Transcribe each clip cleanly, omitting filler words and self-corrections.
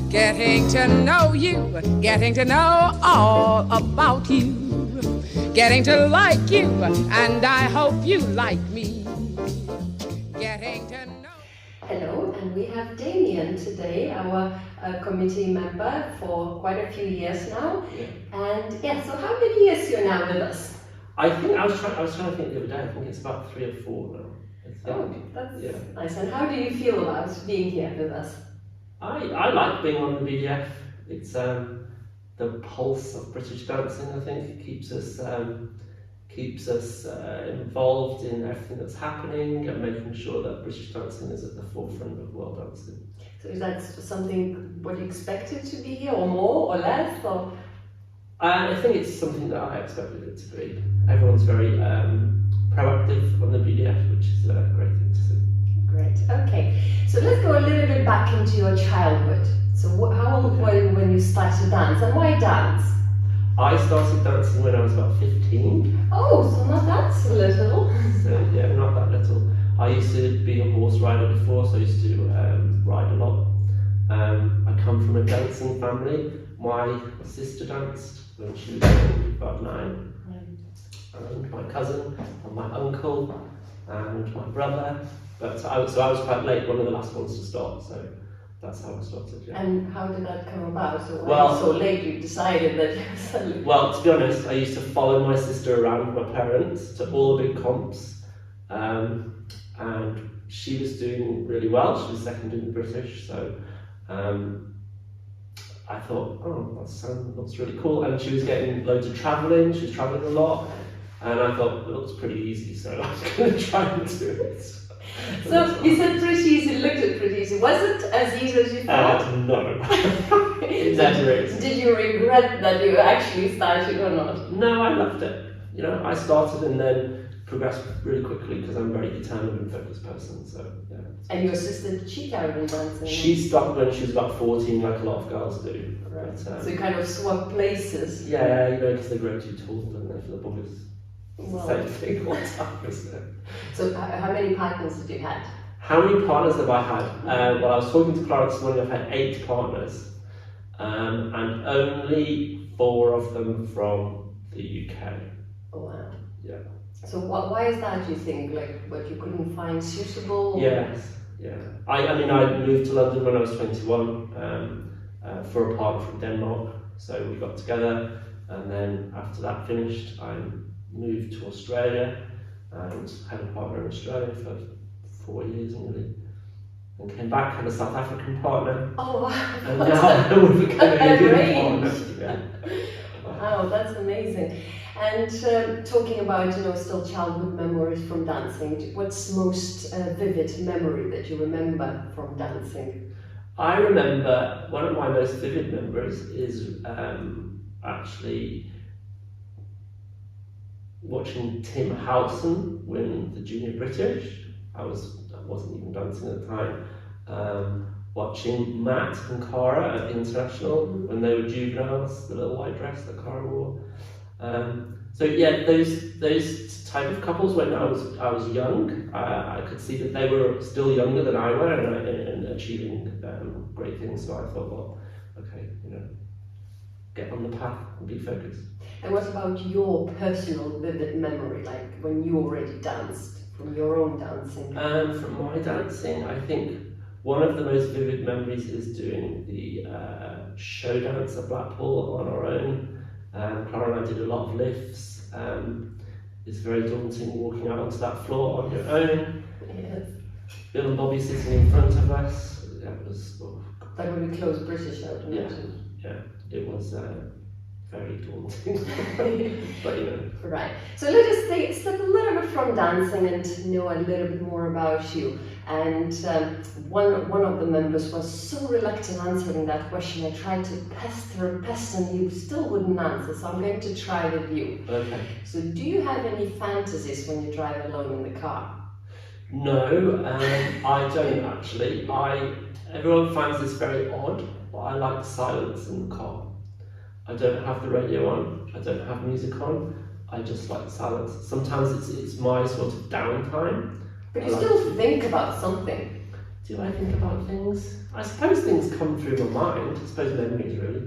Getting to know you, getting to know all about you, getting to like you, and I hope you like me. Getting to know. Hello, and we have Damian today, our committee member for quite a few years now. Yeah. And yeah, so how many years you're now with us? I think I was trying to think the other day. I think it's about 3 or 4 now. Oh, that's nice. And how do you feel about being here with us? I like being on the BDF. It's the pulse of British dancing. I think it keeps us involved in everything that's happening and making sure that British dancing is at the forefront of world dancing. So is that something what you expected to be here, or more or less? Or? I think it's something that I expected it to be. Everyone's very proactive on the BDF, which is a great thing to see. Great. Okay, so let's go a little bit back into your childhood. So how old were you when you started to dance, and why dance? I started dancing when I was about 15. Oh, so not that little. So yeah, not that little. I used to be a horse rider before, so I used to ride a lot. I come from a dancing family. My sister danced when she was about 9. And my cousin, and my uncle, and my brother. But I was quite late, one of the last ones to start, so that's how I started. Yeah. And how did that come about? So when so late you decided that you suddenly... Well, to be honest, I used to follow my sister around with my parents to all the big comps, and she was doing really well. She was second in the British, so I thought, oh, that looks really cool. And she was getting loads of travelling. She was travelling a lot. And I thought, it looks pretty easy, so I was going to try and do it. So you said pretty easy, it looked pretty easy. Was it as easy as you thought? No. Exaggerated. Did you regret that you actually started or not? No, I loved it. You know, I started and then progressed really quickly because I'm a very determined and focused person, so yeah. And your sister, did she carry on dancing? She stopped when she was about 14, like a lot of girls do. Right. But, so you kind of swap places? Yeah, you know, because they grow too tall, don't they, for the boys? Well, same thing all the time, isn't it? So how many partners did you have? How many partners have I had? Well, I was talking to Clara this morning, I've had 8 partners, and only 4 of them from the UK. Oh wow. Yeah. So why is that, do you think? Like, what you couldn't find suitable? Yes, yeah. I mean, I moved to London when I was 21 for a partner from Denmark, so we got together, and then after that finished, I moved to Australia and had a partner in Australia for 4 years nearly, and came back, had a South African partner. Oh wow! And now we're becoming a good partner. Yeah. Wow, that's amazing. And talking about, you know, still childhood memories from dancing, what's most vivid memory that you remember from dancing? I remember, one of my most vivid memories is actually watching Tim Howson win the Junior British. I wasn't even dancing at the time. Watching Matt and Cara at the International when they were juveniles, the little white dress that Cara wore. So yeah, those type of couples when I was young, I could see that they were still younger than I were and achieving great things. So I thought, well, okay, you know, get on the path and be focused. And what about your personal vivid memory, like when you already danced, from your own dancing? From my dancing, I think one of the most vivid memories is doing the show dance at Blackpool on our own. Clara and I did a lot of lifts. It's very daunting walking out onto that floor on your own. Yes. Bill and Bobby sitting in front of us. That was... Oh, that would be close British, I would imagine. Yeah, it was very daunting. But you know. Right. So let us step a little bit from dancing and know a little bit more about you. And one of the members was so reluctant answering that question. I tried to pester and you still wouldn't answer. So I'm going to try with you. Okay. So do you have any fantasies when you drive alone in the car? No, I don't actually. Everyone finds this very odd, but I like silence in the car. I don't have the radio on, I don't have music on, I just like silence. Sometimes it's my sort of downtime. But you still think about something. Do I think about things? I suppose things come through my mind. I suppose memories, really.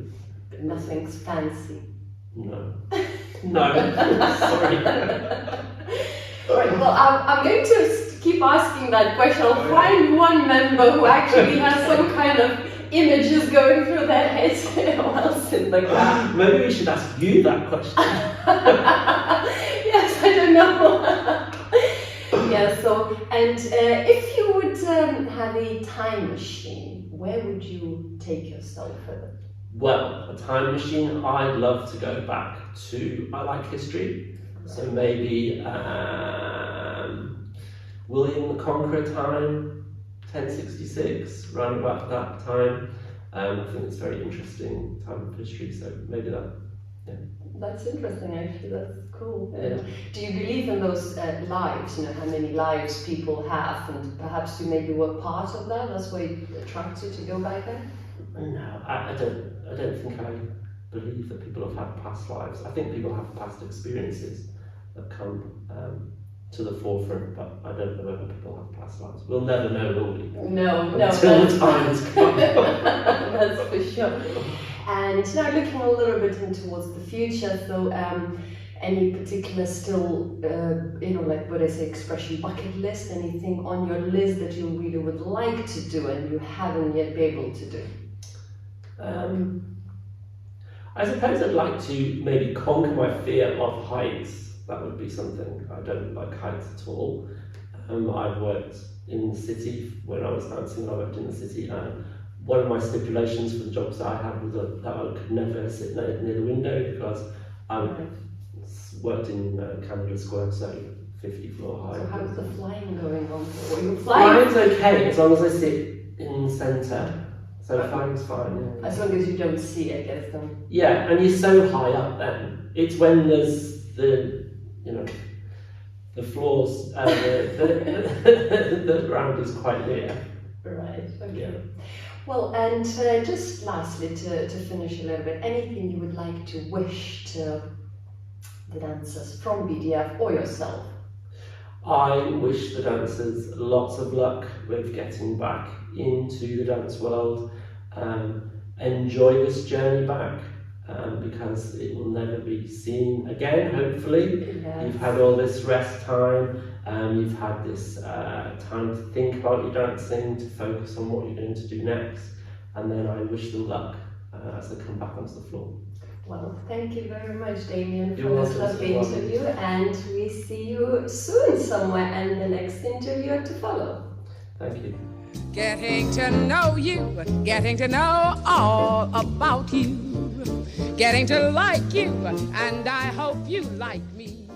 But nothing's fancy. No. No. Sorry. Right, well, I'm going to keep asking that question. I'll find one member who actually has some kind of images going through their heads whilst in the car. Maybe we should ask you that question. Yes, I don't know. Yeah, so, and if you would have a time machine, where would you take yourself with it? Well, a time machine, I'd love to go back to, I like history, so maybe William the Conqueror time, 1066, round about that time. I think it's a very interesting time of history, so maybe that. Yeah. That's interesting, actually. That's cool. Yeah. Do you believe in those lives? You know how many lives people have, and perhaps you maybe were part of that. That's why it attracts you to go back there. No, I don't think I believe that people have had past lives. I think people have past experiences that come to the forefront, but I don't know whether people have past lives. We'll never know, will we? No, Until the time has come. That's for sure. And now looking a little bit in towards the future, so any particular still, like what I say, expression, bucket list, anything on your list that you really would like to do and you haven't yet been able to do? I suppose I'd like to maybe conquer my fear of heights. That would be something. I don't like heights at all. I've worked in the city when I was dancing. I worked in the city, and one of my stipulations for the jobs that I had was that I could never sit near the window because I worked in Canada Square, so 50 floor high. So how's the flying going on? Were you flying? Flying's okay as long as I sit in the centre. So flying's fine. Yeah. As long as you don't see, I guess. Then. Yeah, and you're so high up then. It's when there's the floors, the ground is quite near. Right, okay. Yeah. Well, and just lastly, to finish a little bit, anything you would like to wish to the dancers from BDF or yourself? I wish the dancers lots of luck with getting back into the dance world. Enjoy this journey back. Because it will never be seen again, hopefully. Yes. You've had all this rest time, you've had this time to think about your dancing, to focus on what you're going to do next, and then I wish them luck as they come back onto the floor. Well, thank you very much, Damian, You're for this welcome. lovely interview, and we see you soon somewhere, and the next interview to follow. Thank you. Getting to know you, getting to know all about you, getting to like you, and I hope you like me.